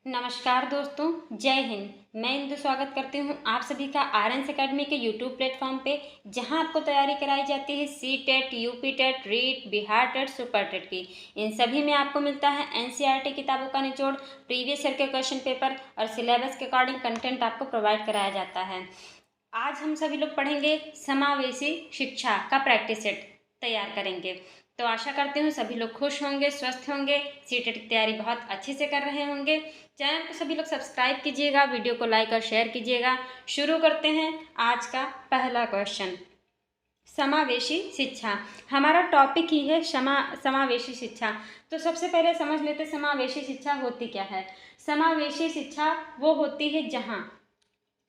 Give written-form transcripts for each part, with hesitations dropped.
नमस्कार दोस्तों, जय हिंद। मैं इंदु स्वागत करती हूँ आप सभी का आरएन अकेडमी के यूट्यूब प्लेटफॉर्म पे, जहाँ आपको तैयारी कराई जाती है C TET, UP TET, REET, Bihar TET, super TET की। इन सभी में आपको मिलता है एनसीईआरटी किताबों का निचोड़, प्रीवियस ईयर के क्वेश्चन पेपर और सिलेबस के अकॉर्डिंग कंटेंट आपको प्रोवाइड कराया जाता है। आज हम सभी लोग पढ़ेंगे समावेशी शिक्षा का प्रैक्टिस सेट तैयार करेंगे। तो आशा करती हूँ सभी लोग खुश होंगे, स्वस्थ होंगे, सीटेट की तैयारी बहुत अच्छे से कर रहे होंगे। चैनल को सभी लोग सब्सक्राइब कीजिएगा, वीडियो को लाइक और शेयर कीजिएगा। शुरू करते हैं आज का पहला क्वेश्चन। समावेशी शिक्षा हमारा टॉपिक ही है समावेशी शिक्षा। तो सबसे पहले समझ लेते समावेशी शिक्षा होती क्या है। समावेशी शिक्षा वो होती है जहाँ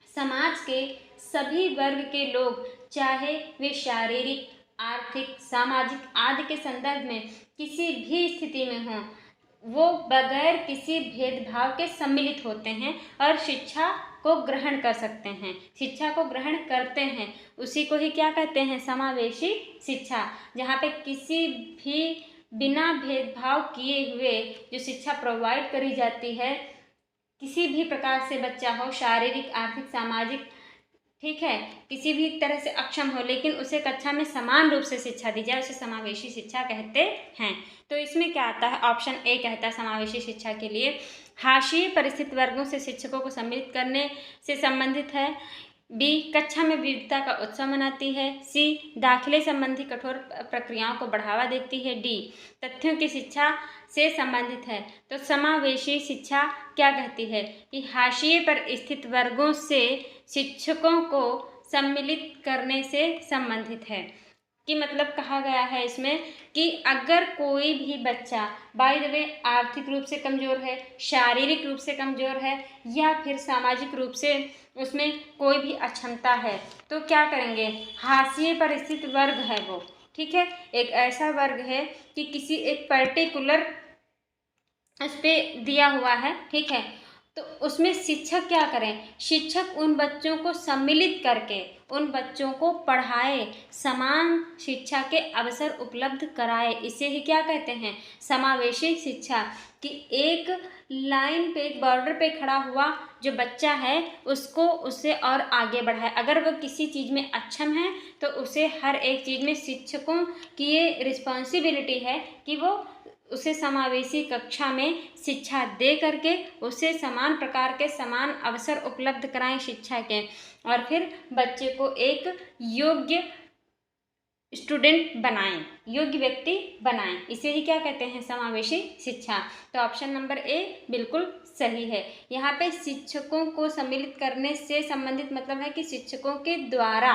समाज के सभी वर्ग के लोग, चाहे वे शारीरिक, आर्थिक, सामाजिक आदि के संदर्भ में किसी भी स्थिति में हों, वो बगैर किसी भेदभाव के सम्मिलित होते हैं और शिक्षा को ग्रहण कर सकते हैं, शिक्षा को ग्रहण करते हैं। उसी को ही क्या कहते हैं, समावेशी शिक्षा। जहाँ पे किसी भी बिना भेदभाव किए हुए जो शिक्षा प्रोवाइड करी जाती है, किसी भी प्रकार से बच्चा हो, शारीरिक, आर्थिक, सामाजिक, ठीक है, किसी भी तरह से अक्षम हो, लेकिन उसे कक्षा में समान रूप से शिक्षा दी जाए, उसे समावेशी शिक्षा कहते हैं। तो इसमें क्या आता है, ऑप्शन ए कहता है समावेशी शिक्षा के लिए हाशिए परिस्थित वर्गों से शिक्षकों को सम्मिलित करने से संबंधित है। बी, कक्षा में विविधता का उत्सव मनाती है। सी, दाखिले संबंधी कठोर प्रक्रियाओं को बढ़ावा देती है। डी, तथ्यों की शिक्षा से संबंधित है। तो समावेशी शिक्षा क्या कहती है कि हाशिए पर स्थित वर्गों से शिक्षकों को सम्मिलित करने से संबंधित है। कि मतलब कहा गया है इसमें कि अगर कोई भी बच्चा बाय द वे आर्थिक रूप से कमज़ोर है, शारीरिक रूप से कमज़ोर है, या फिर सामाजिक रूप से उसमें कोई भी अक्षमता है, तो क्या करेंगे, हाशिए पर स्थित वर्ग है वो, ठीक है, एक ऐसा वर्ग है कि किसी एक पर्टिकुलर उस पर दिया हुआ है, ठीक है, तो उसमें शिक्षक क्या करें, शिक्षक उन बच्चों को सम्मिलित करके उन बच्चों को पढ़ाए, समान शिक्षा के अवसर उपलब्ध कराए। इसे ही क्या कहते हैं, समावेशी शिक्षा। कि एक लाइन पे, एक बॉर्डर पे खड़ा हुआ जो बच्चा है उसको उससे और आगे बढ़ाए। अगर वह किसी चीज़ में अक्षम है तो उसे हर एक चीज़ में शिक्षकों की ये रिस्पॉन्सिबिलिटी है कि वो उसे समावेशी कक्षा में शिक्षा दे करके उसे समान प्रकार के समान अवसर उपलब्ध कराएं शिक्षा के, और फिर बच्चे को एक योग्य स्टूडेंट बनाएं, योग्य व्यक्ति बनाएं। इसे ही क्या कहते हैं, समावेशी शिक्षा। तो ऑप्शन नंबर ए बिल्कुल सही है। यहाँ पे शिक्षकों को सम्मिलित करने से संबंधित मतलब है कि शिक्षकों के द्वारा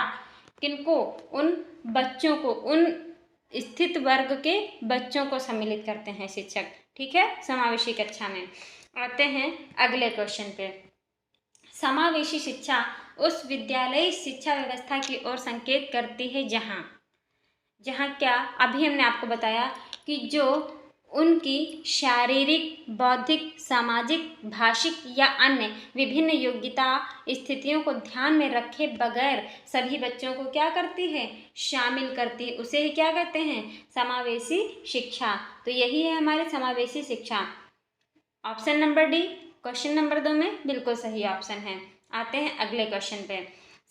किनको, उन बच्चों को, उन स्थित वर्ग के बच्चों को सम्मिलित करते हैं शिक्षक, ठीक है, समावेशी कक्षा में। आते हैं अगले क्वेश्चन पे। समावेशी शिक्षा उस विद्यालयी शिक्षा व्यवस्था की ओर संकेत करती है जहाँ क्या, अभी हमने आपको बताया कि जो उनकी शारीरिक, बौद्धिक, सामाजिक, भाषिक या अन्य विभिन्न योग्यता स्थितियों को ध्यान में रखे बगैर सभी बच्चों को क्या करती है, शामिल करती है, उसे ही क्या कहते हैं, समावेशी शिक्षा। तो यही है हमारे समावेशी शिक्षा। Option number D question number 2 में बिल्कुल सही ऑप्शन है। आते हैं अगले क्वेश्चन पे।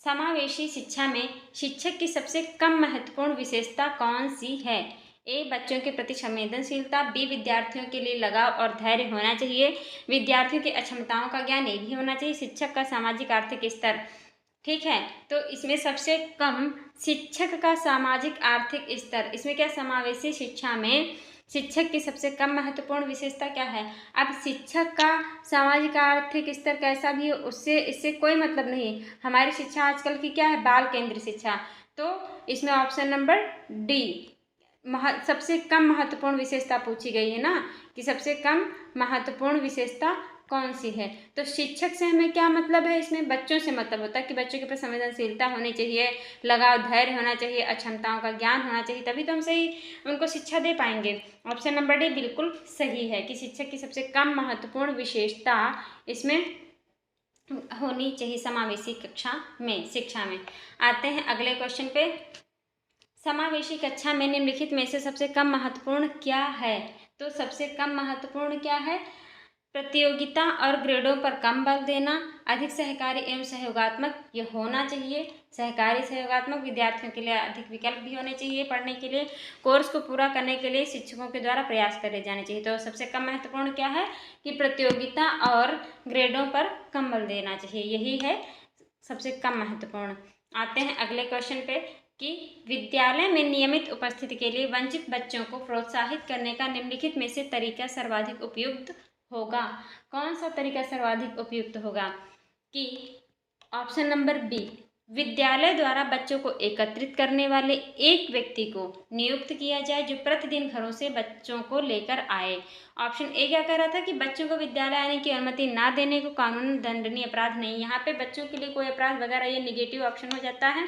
समावेशी शिक्षा में शिक्षक की सबसे कम महत्वपूर्ण विशेषता कौन सी है। ए, बच्चों के प्रति संवेदनशीलता। बी, विद्यार्थियों के लिए लगाव और धैर्य होना चाहिए। विद्यार्थियों की अक्षमताओं का ज्ञान ये भी होना चाहिए। शिक्षक का सामाजिक आर्थिक स्तर, ठीक है, तो इसमें सबसे कम शिक्षक का सामाजिक आर्थिक स्तर, इसमें क्या, समावेशी शिक्षा में शिक्षक की सबसे कम महत्वपूर्ण विशेषता क्या है। अब शिक्षक का सामाजिक आर्थिक स्तर कैसा भी हो, उससे इससे कोई मतलब नहीं। हमारी शिक्षा आजकल की क्या है, बाल केंद्र शिक्षा। तो इसमें ऑप्शन नंबर डी सबसे कम महत्वपूर्ण विशेषता पूछी गई है ना, कि सबसे कम महत्वपूर्ण विशेषता कौन सी है। तो शिक्षक से हमें क्या मतलब है, इसमें बच्चों से मतलब होता है कि बच्चों के प्रति संवेदनशीलता होनी चाहिए, लगाव, धैर्य होना चाहिए, अक्षमताओं का ज्ञान होना चाहिए, तभी तो हम सही उनको शिक्षा दे पाएंगे। ऑप्शन नंबर डी बिल्कुल सही है कि शिक्षक की सबसे कम महत्वपूर्ण विशेषता इसमें होनी चाहिए समावेशी कक्षा में, शिक्षा में। आते हैं अगले क्वेश्चन पे। समावेशी कक्षा में निम्नलिखित में से सबसे कम महत्वपूर्ण क्या है। तो सबसे कम महत्वपूर्ण क्या है, प्रतियोगिता और ग्रेडों पर कम बल देना, अधिक सहकारी एवं सहयोगात्मक ये होना चाहिए। सहकारी सहयोगात्मक विद्यार्थियों के लिए अधिक विकल्प भी होने चाहिए पढ़ने के लिए। कोर्स को पूरा करने के लिए शिक्षकों के द्वारा प्रयास करे जाने चाहिए। तो सबसे कम महत्वपूर्ण क्या है कि प्रतियोगिता और ग्रेडों पर कम बल देना चाहिए, यही है सबसे कम महत्वपूर्ण। आते हैं अगले क्वेश्चन पे कि विद्यालय में नियमित उपस्थिति के लिए वंचित बच्चों को प्रोत्साहित करने का निम्नलिखित में से तरीका सर्वाधिक उपयुक्त होगा। कौन सा तरीका सर्वाधिक उपयुक्त होगा कि ऑप्शन नंबर बी, विद्यालय द्वारा बच्चों को एकत्रित करने वाले एक व्यक्ति को नियुक्त किया जाए जो प्रतिदिन घरों से बच्चों को लेकर आए। ऑप्शन ए क्या कह रहा था कि बच्चों को विद्यालय आने की अनुमति ना देने को कानून दंडनीय अपराध नहीं, यहाँ पे बच्चों के लिए कोई अपराध वगैरह ये निगेटिव ऑप्शन हो जाता है।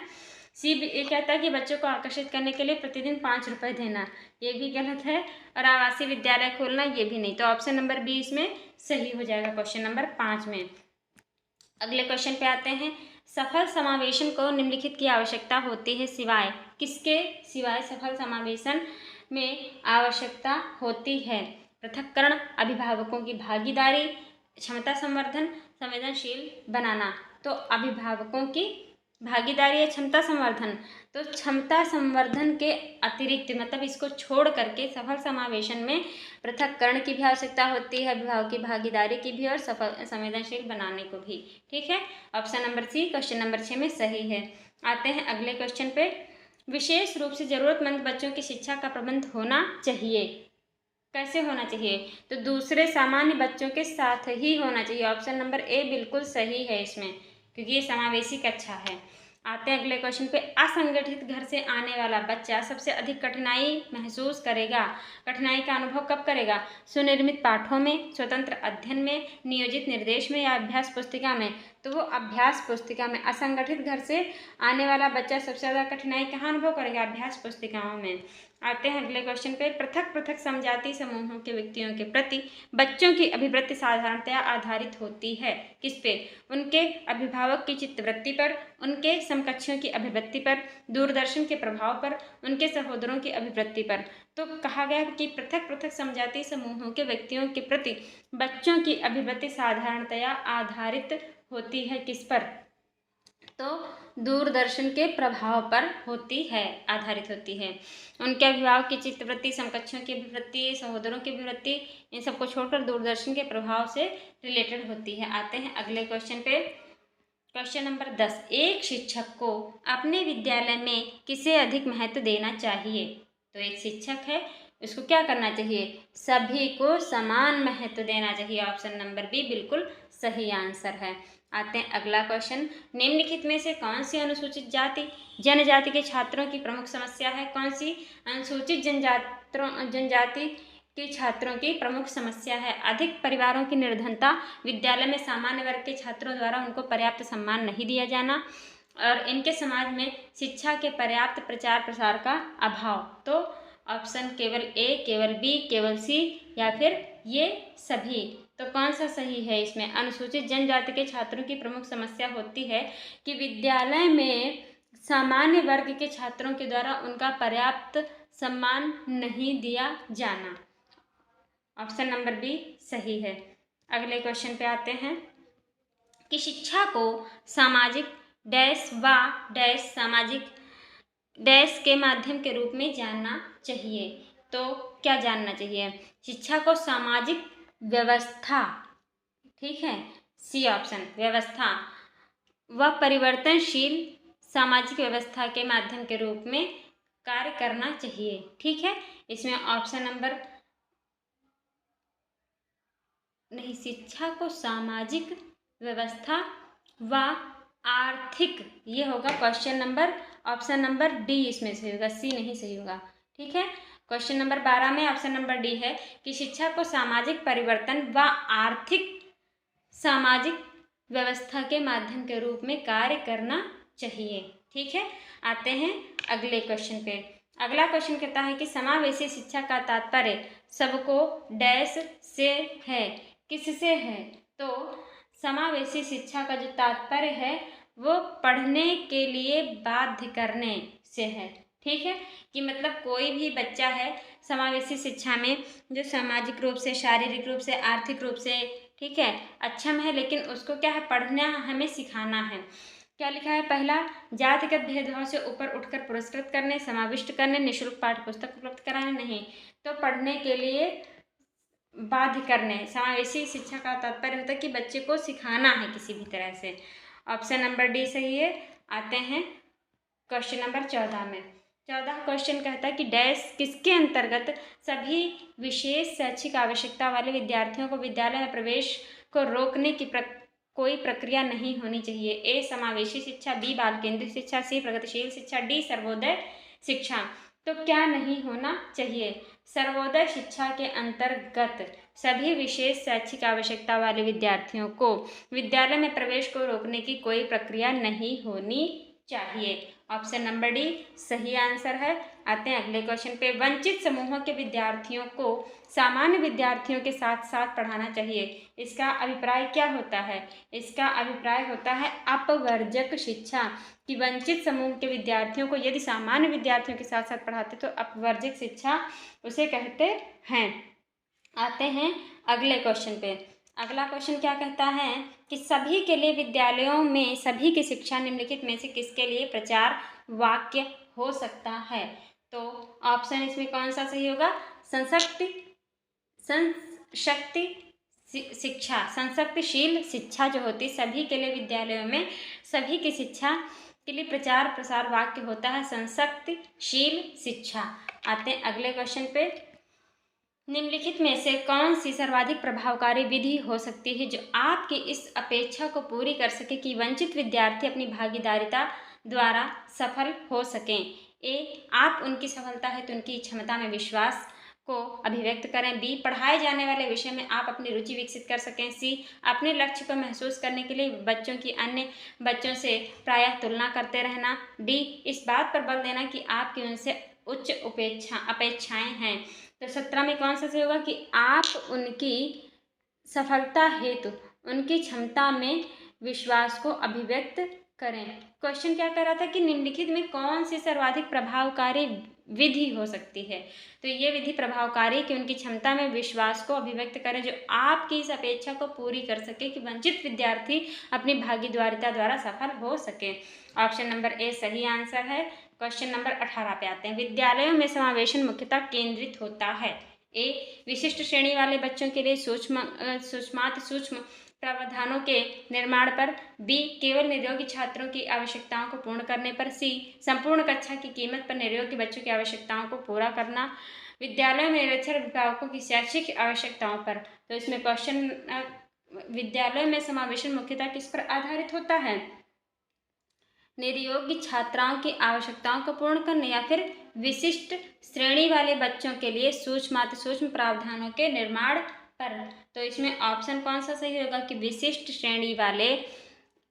सी ये कहता है कि बच्चों को आकर्षित करने के लिए प्रतिदिन 5 रुपये देना, ये भी गलत है। और आवासीय विद्यालय खोलना ये भी नहीं। तो ऑप्शन नंबर बी इसमें सही हो जाएगा क्वेश्चन नंबर 5 में। अगले क्वेश्चन पे आते हैं, सफल समावेशन को निम्नलिखित की आवश्यकता होती है सिवाय किसके? सिवाय सफल समावेशन में आवश्यकता होती है पृथक्करण, अभिभावकों की भागीदारी, क्षमता संवर्धन, संवेदनशील बनाना। तो अभिभावकों की भागीदारी या क्षमता संवर्धन, तो क्षमता संवर्धन के अतिरिक्त मतलब इसको छोड़ करके सफल समावेशन में पृथक्करण की भी आवश्यकता होती है, अभिभावक की भागीदारी की भी और सफल संवेदनशील बनाने को भी। ठीक है, option number C question number 6 में सही है। आते हैं अगले क्वेश्चन पे, विशेष रूप से जरूरतमंद बच्चों की शिक्षा का प्रबंध होना चाहिए। कैसे होना चाहिए? तो दूसरे सामान्य बच्चों के साथ ही होना चाहिए। ऑप्शन नंबर ए बिल्कुल सही है इसमें, क्योंकि ये समावेशी कक्षा है। आते हैं अगले क्वेश्चन पे, असंगठित घर से आने वाला बच्चा सबसे अधिक कठिनाई महसूस करेगा। कठिनाई का अनुभव कब करेगा? सुनिर्मित पाठों में, स्वतंत्र अध्ययन में, नियोजित निर्देश में या अभ्यास पुस्तिका में? तो वो अभ्यास पुस्तिका में। असंगठित घर से आने वाला बच्चा सबसे ज़्यादा कठिनाई कहाँ अनुभव करेगा? अभ्यास पुस्तिकाओं में। आते हैं अगले क्वेश्चन पे, पृथक पृथक समजाति समूहों के व्यक्तियों के प्रति बच्चों की अभिवृत्ति साधारणतया आधारित होती है किस पे? उनके अभिभावक की चित्तवृत्ति पर, उनके समकक्षियों की अभिवृत्ति पर, दूरदर्शन के प्रभाव पर, उनके सहोदरों की अभिवृत्ति पर। तो कहा गया कि पृथक पृथक समजाति समूहों के व्यक्तियों के प्रति बच्चों की अभिवृत्ति साधारणतया आधारित होती है किस पर? तो दूरदर्शन के प्रभाव पर होती है, आधारित होती है। उनके अभिभावक की चित्तवृत्ति, समकक्षों की अभिवृत्ति, सहोदरों की अभिवृत्ति, इन सबको छोड़कर दूरदर्शन के प्रभाव से रिलेटेड होती है। आते हैं अगले क्वेश्चन पे, क्वेश्चन नंबर 10, एक शिक्षक को अपने विद्यालय में किसे अधिक महत्व देना चाहिए? तो एक शिक्षक है, उसको क्या करना चाहिए? सभी को समान महत्व देना चाहिए। ऑप्शन नंबर बी बिल्कुल सही आंसर है। आते हैं अगला क्वेश्चन, निम्नलिखित में से कौन सी अनुसूचित जाति जनजाति के छात्रों की प्रमुख समस्या है? कौन सी अनुसूचित जनजाति के छात्रों की प्रमुख समस्या है? अधिक परिवारों की निर्धनता, विद्यालय में सामान्य वर्ग के छात्रों द्वारा उनको पर्याप्त सम्मान नहीं दिया जाना, और इनके समाज में शिक्षा के पर्याप्त प्रचार प्रसार का अभाव। तो ऑप्शन केवल ए, केवल बी, केवल सी या फिर ये सभी? तो कौन सा सही है इसमें? अनुसूचित जनजाति के छात्रों की प्रमुख समस्या होती है कि विद्यालय में सामान्य वर्ग के छात्रों के द्वारा उनका पर्याप्त सम्मान नहीं दिया जाना। ऑप्शन नंबर बी सही है। अगले क्वेश्चन पे आते हैं कि शिक्षा को सामाजिक डैश व डैश सामाजिक डैश के माध्यम के रूप में जानना चाहिए। तो क्या जानना चाहिए? शिक्षा को सामाजिक व्यवस्था, ठीक है, सी ऑप्शन, व्यवस्था व परिवर्तनशील सामाजिक व्यवस्था के माध्यम के रूप में कार्य करना चाहिए। ठीक है, इसमें ऑप्शन नंबर नहीं, शिक्षा को सामाजिक व्यवस्था व आर्थिक, ये होगा question number, option number D इसमें सही होगा, सी नहीं सही होगा। ठीक है, क्वेश्चन नंबर 12 में ऑप्शन नंबर डी है कि शिक्षा को सामाजिक परिवर्तन व आर्थिक सामाजिक व्यवस्था के माध्यम के रूप में कार्य करना चाहिए। ठीक है, आते हैं अगले क्वेश्चन पे। अगला क्वेश्चन कहता है कि समावेशी शिक्षा का तात्पर्य सबको डैश से है, किससे है? तो समावेशी शिक्षा का जो तात्पर्य है वो पढ़ने के लिए बाध्य करने से है। ठीक है, कि मतलब कोई भी बच्चा है समावेशी शिक्षा में जो सामाजिक रूप से, शारीरिक रूप से, आर्थिक रूप से, ठीक है, अक्षम है, लेकिन उसको क्या है, पढ़ना हमें सिखाना है। क्या लिखा है, पहला, जातिगत भेदभाव से ऊपर उठकर पुरस्कृत करने, समाविष्ट करने, निःशुल्क पाठ्य पुस्तक उपलब्ध कराने, नहीं, तो पढ़ने के लिए बाध्य करने। समावेशी शिक्षा का तात्पर्य होता है कि बच्चे को सिखाना है किसी भी तरह से। ऑप्शन नंबर डी सही है। आते हैं क्वेश्चन नंबर 14 में। 14 क्वेश्चन कहता है कि डैश किसके अंतर्गत सभी विशेष शैक्षिक आवश्यकता वाले विद्यार्थियों को विद्यालय में प्रवेश को रोकने की कोई प्रक्रिया नहीं होनी चाहिए। ए समावेशी शिक्षा, बी बाल केंद्रित शिक्षा, सी प्रगतिशील शिक्षा, डी सर्वोदय शिक्षा। तो क्या नहीं होना चाहिए, सर्वोदय शिक्षा के अंतर्गत सभी विशेष शैक्षिक आवश्यकता वाले विद्यार्थियों को विद्यालय में प्रवेश को रोकने की कोई प्रक्रिया नहीं होनी चाहिए। ऑप्शन नंबर डी सही आंसर है। आते हैं अगले क्वेश्चन पे। वंचित समूहों के विद्यार्थियों को सामान्य विद्यार्थियों के साथ साथ पढ़ाना चाहिए, इसका अभिप्राय क्या होता है? इसका अभिप्राय होता है अपवर्जक शिक्षा, कि वंचित समूह के विद्यार्थियों को यदि सामान्य विद्यार्थियों के साथ साथ पढ़ाते तो अपवर्जक शिक्षा उसे कहते हैं। आते हैं अगले क्वेश्चन पे। अगला क्वेश्चन क्या कहता है कि सभी के लिए विद्यालयों में सभी की शिक्षा निम्नलिखित में से किसके लिए प्रचार वाक्य हो सकता है? तो ऑप्शन इसमें कौन सा सही होगा? संशक्ति शिक्षा, संशक्तिशील शिक्षा जो होती सभी के लिए विद्यालयों में सभी की शिक्षा के लिए प्रचार प्रसार वाक्य होता है संशक्तिशील शिक्षा। आते हैं अगले क्वेश्चन पे। निम्नलिखित में से कौन सी सर्वाधिक प्रभावकारी विधि हो सकती है जो आपकी इस अपेक्षा को पूरी कर सके कि वंचित विद्यार्थी अपनी भागीदारिता द्वारा सफल हो सकें? ए, आप उनकी सफलता हेतु उनकी क्षमता में विश्वास को अभिव्यक्त करें। बी, पढ़ाए जाने वाले विषय में आप अपनी रुचि विकसित कर सकें। सी, अपने लक्ष्य को महसूस करने के लिए बच्चों की अन्य बच्चों से प्रायः तुलना करते रहना। डी, इस बात पर बल देना कि आपकी उनसे उच्च अपेक्षाएं हैं। तो 17 में कौन सा सही होगा कि आप उनकी सफलता हेतु उनकी क्षमता में विश्वास को अभिव्यक्त करें। क्वेश्चन क्या कर रहा था कि निम्नलिखित में कौन सी सर्वाधिक प्रभावकारी विधि हो सकती है? तो ये विधि प्रभावकारी कि उनकी क्षमता में विश्वास को अभिव्यक्त करें जो आपकी इस अपेक्षा को पूरी कर सके कि वंचित विद्यार्थी अपनी भागीदारिता द्वारा सफल हो सके। ऑप्शन नंबर ए सही आंसर है। क्वेश्चन नंबर 18 पे आते हैं। विद्यालयों में समावेशन मुख्यतः केंद्रित होता है। ए, विशिष्ट श्रेणी वाले बच्चों के लिए सूक्ष्म प्रावधानों के निर्माण पर। बी, केवल निर्योग्य छात्रों की आवश्यकताओं को पूर्ण करने पर। सी, संपूर्ण कक्षा की कीमत पर निर्योग्य बच्चों की आवश्यकताओं को पूरा करना। विद्यालय में निरक्षर अभिभावकों की शैक्षिक आवश्यकताओं पर। तो इसमें क्वेश्चन विद्यालय में समावेशन मुख्यतः किस पर आधारित होता है? निर्योग्य छात्राओं की आवश्यकताओं को पूर्ण करने या फिर विशिष्ट श्रेणी वाले बच्चों के लिए सूक्ष्म प्रावधानों के निर्माण पर। तो इसमें ऑप्शन कौन सा सही होगा कि विशिष्ट श्रेणी वाले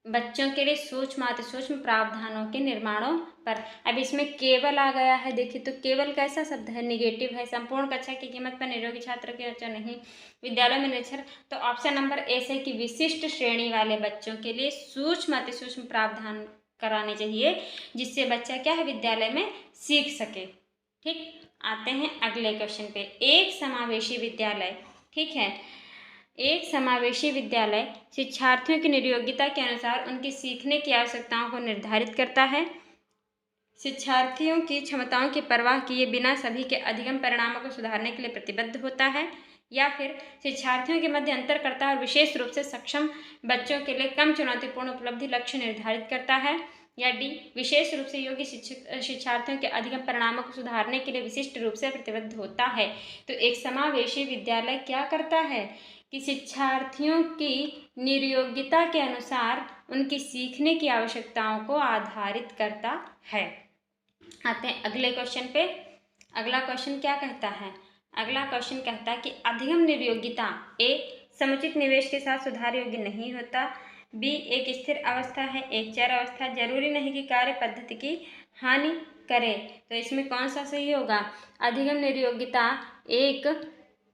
बच्चों के लिए सूक्ष्म प्रावधानों के निर्माणों पर। अब इसमें केवल आ गया है, देखिए तो केवल कैसा शब्द है? निगेटिव है। संपूर्ण कक्षा की कीमत पर निर्योग्य छात्र की अच्छा नहीं, विद्यालय में निरक्षर। तो ऑप्शन नंबर ए से कि विशिष्ट श्रेणी वाले बच्चों के लिए सूक्ष्म प्रावधान कराने चाहिए जिससे बच्चा क्या है विद्यालय में सीख सके। ठीक, आते हैं अगले क्वेश्चन पे। एक समावेशी विद्यालय, ठीक है, एक समावेशी विद्यालय शिक्षार्थियों की निर्योग्यता के अनुसार उनकी सीखने की आवश्यकताओं को निर्धारित करता है, शिक्षार्थियों की क्षमताओं की परवाह किए बिना सभी के अधिगम परिणामों को सुधारने के लिए प्रतिबद्ध होता है, या फिर शिक्षार्थियों के मध्य अंतर करता है और विशेष रूप से सक्षम बच्चों के लिए कम चुनौतीपूर्ण उपलब्धि लक्ष्य निर्धारित करता है, या डी, विशेष रूप से योग्य शिक्षार्थियों के अधिगम परिणामों को सुधारने के लिए विशिष्ट रूप से प्रतिबद्ध होता है। तो एक समावेशी विद्यालय क्या करता है कि शिक्षार्थियों की निर्योग्यता के अनुसार उनकी सीखने की आवश्यकताओं को आधारित करता है। आते हैं अगले क्वेश्चन पे। अगला क्वेश्चन क्या कहता है? अगला क्वेश्चन कहता है कि अधिगम निर्योग्यता ए, समुचित निवेश के साथ सुधार योग्य नहीं होता। बी, एक स्थिर अवस्था है, एक चर अवस्था, जरूरी नहीं कि कार्य पद्धति की हानि करे। तो इसमें कौन सा सही होगा? अधिगम निर्योग्यता एक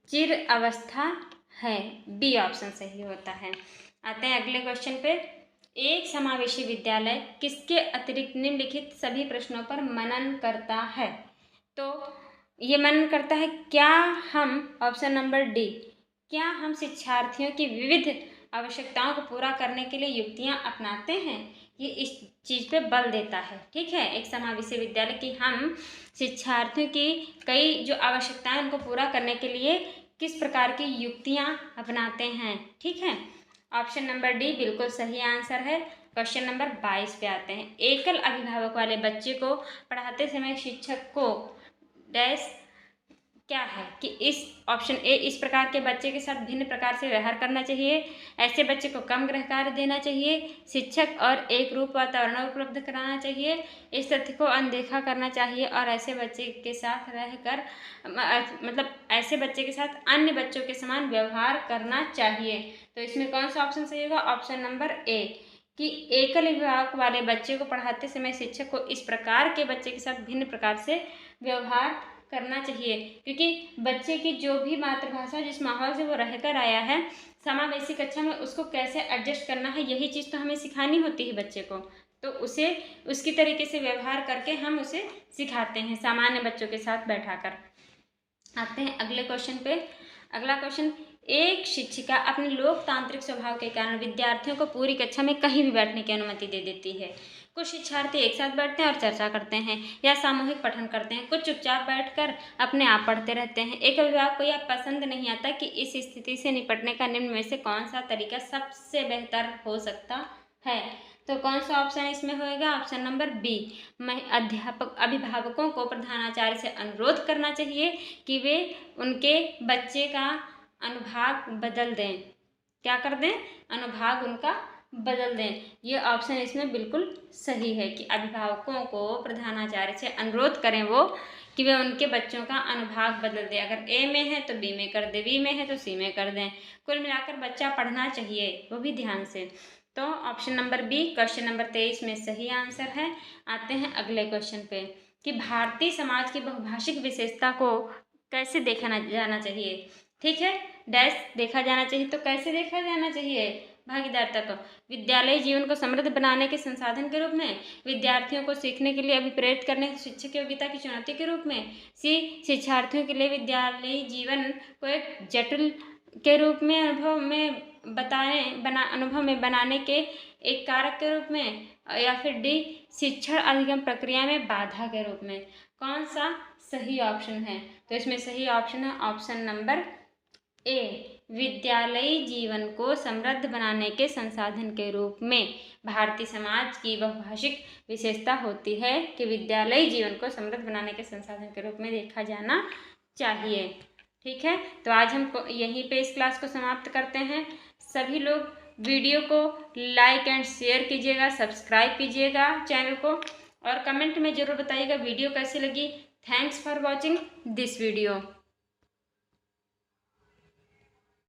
चिर अवस्था है, बी ऑप्शन सही होता है। आते हैं अगले क्वेश्चन पे। एक समावेशी विद्यालय किसके अतिरिक्त निम्नलिखित सभी प्रश्नों पर मनन करता है? तो ये मन करता है क्या हम, ऑप्शन नंबर डी, क्या हम शिक्षार्थियों की विविध आवश्यकताओं को पूरा करने के लिए युक्तियां अपनाते हैं, ये इस चीज़ पे बल देता है। ठीक है, एक समावेशी विद्यालय की हम शिक्षार्थियों की कई जो आवश्यकताएं उनको पूरा करने के लिए किस प्रकार की युक्तियां अपनाते हैं। ठीक है, ऑप्शन नंबर डी बिल्कुल सही आंसर है। क्वेश्चन नंबर 22 पे आते हैं। एकल अभिभावक वाले बच्चे को पढ़ाते समय शिक्षक को डैश क्या है कि इस ऑप्शन ए, इस प्रकार के बच्चे के साथ भिन्न प्रकार से व्यवहार करना चाहिए, ऐसे बच्चे को कम गृह कार्य देना चाहिए, शिक्षक और एक रूप वातावरण उपलब्ध कराना चाहिए, इस तथ्य को अनदेखा करना चाहिए और ऐसे बच्चे के साथ रहकर मतलब ऐसे बच्चे के साथ अन्य बच्चों के समान व्यवहार करना चाहिए। तो इसमें कौन सा ऑप्शन सही होगा? ऑप्शन नंबर ए, कि एकल अभिभावक वाले बच्चे को पढ़ाते समय शिक्षक को इस प्रकार के बच्चे के साथ भिन्न प्रकार से व्यवहार करना चाहिए, क्योंकि बच्चे की जो भी मातृभाषा जिस माहौल से वो रहकर आया है, समावेशी कक्षा में उसको कैसे एडजस्ट करना है, यही चीज़ तो हमें सिखानी होती है बच्चे को। तो उसे उसकी तरीके से व्यवहार करके हम उसे सिखाते हैं सामान्य बच्चों के साथ बैठाकर। आते हैं अगले क्वेश्चन पे। अगला क्वेश्चन, एक शिक्षिका अपने लोकतांत्रिक स्वभाव के कारण विद्यार्थियों को पूरी कक्षा में कहीं भी बैठने की अनुमति दे देती है। कुछ शिक्षार्थी एक साथ बैठते हैं और चर्चा करते हैं या सामूहिक पठन करते हैं, कुछ चुपचाप बैठकर अपने आप पढ़ते रहते हैं। एक अभिभावक को यह पसंद नहीं आता कि इस स्थिति से निपटने का निम्न में से कौन सा तरीका सबसे बेहतर हो सकता है। तो कौन सा ऑप्शन इसमें होएगा? ऑप्शन नंबर बी, मैं अभिभावकों को प्रधानाचार्य से अनुरोध करना चाहिए कि वे उनके बच्चे का अनुभाग बदल दें। क्या कर दें? अनुभाग उनका बदल दें। ये ऑप्शन इसमें बिल्कुल सही है कि अभिभावकों को प्रधानाचार्य से अनुरोध करें वो कि वे उनके बच्चों का अनुभाग बदल दें। अगर ए में है तो बी में कर दें, बी में है तो सी में कर दें। कुल मिलाकर बच्चा पढ़ना चाहिए, वो भी ध्यान से। तो option number B, question number 23 में सही आंसर है। आते हैं अगले क्वेश्चन पे कि भारतीय समाज की बहुभाषिक विशेषता को कैसे देखा जाना चाहिए। ठीक है, डैश देखा जाना चाहिए। तो कैसे देखा जाना चाहिए? भागीदारिता को विद्यालय जीवन को समृद्ध बनाने के संसाधन के रूप में, विद्यार्थियों को सीखने के लिए अभिप्रेरित करने शिक्षक योग्यता की चुनौती के रूप में, सी शिक्षार्थियों के लिए विद्यालयी जीवन को एक जटिल के रूप में अनुभव में बनाने के एक कारक के रूप में, या फिर डी शिक्षण अधिगम प्रक्रिया में बाधा के रूप में। कौन सा सही ऑप्शन है? तो इसमें सही ऑप्शन है ऑप्शन नंबर ए, विद्यालयी जीवन को समृद्ध बनाने के संसाधन के रूप में। भारतीय समाज की बहुभाषिक विशेषता होती है कि विद्यालयी जीवन को समृद्ध बनाने के संसाधन के रूप में देखा जाना चाहिए। ठीक है, तो आज हम यहीं पे इस क्लास को समाप्त करते हैं। सभी लोग वीडियो को लाइक एंड शेयर कीजिएगा, सब्सक्राइब कीजिएगा चैनल को, और कमेंट में ज़रूर बताइएगा वीडियो कैसी लगी। Thanks for watching this video.